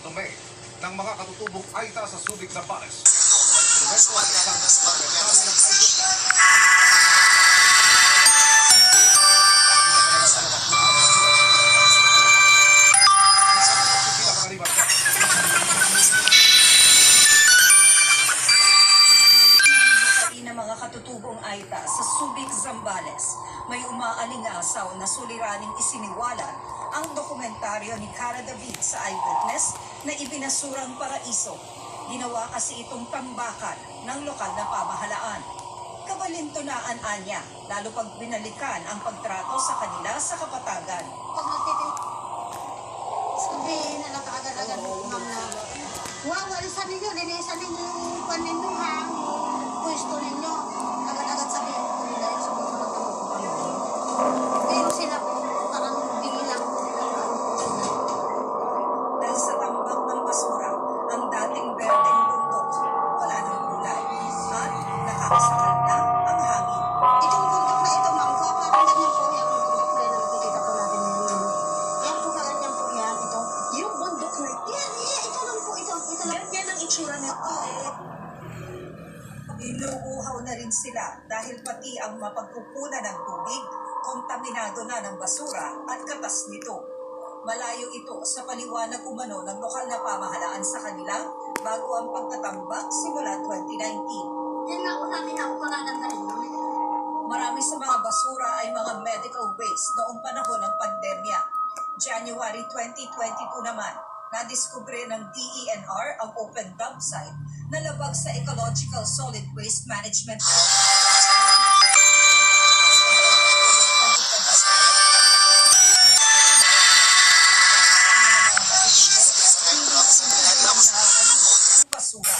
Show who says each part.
Speaker 1: Tomé ng mga katutubong Aita sa Subic, Zambales. Instrumento at isang sekretary ng Aita.
Speaker 2: ng mga katutubong Aita sa Subic, Zambales, may umaalingasaw na suliraning isiniwalat ang dokumentaryo ni Cara David sa Eyewitness na ibinasurang paraiso. Ginawa kasi itong tambakan ng lokal na pamahalaan. Kabalintunaan anya, lalo pag binalikan ang pagtrato sa kanila sa kapatagan.
Speaker 3: Pag magtitin, sabihin na nakaagad-agad ma'am na, wow, alisan ninyo, linisan ninyo yung paninduhang, pwesto ninyo. Agad-agad sabihin ko nila yung sumunod na pero sila po, parang bingilang.
Speaker 2: Dahil sa tambak ng basura, ang dating berdeng bundok, wala ng kulay. At nakakasakal na ang hangin.
Speaker 3: Itong bundok na ito, ma'am, parang ganyan po yung bundok na nakikita po natin ngayon. Yan po, ganyan po yan, ito. Yung bundok na, yan, ito lang po, ito lang. Yan ang itsura nito.
Speaker 2: Inuuhaw na rin sila dahil pati ang mapagkukunan ng tubig, kontaminado na ng basura at katas nito. Malayo ito sa paliwanag umano ng lokal na pamahalaan sa kanila bago ang pagtatambak simula 2019.
Speaker 3: Yan nga po namin ako magaganda rin.
Speaker 2: Marami sa mga basura ay mga medical waste noong panahon ng pandemya. January 2022 naman, nadiskubre ng DENR ang open dump site na labag sa Ecological Solid Waste Management Act. Basura.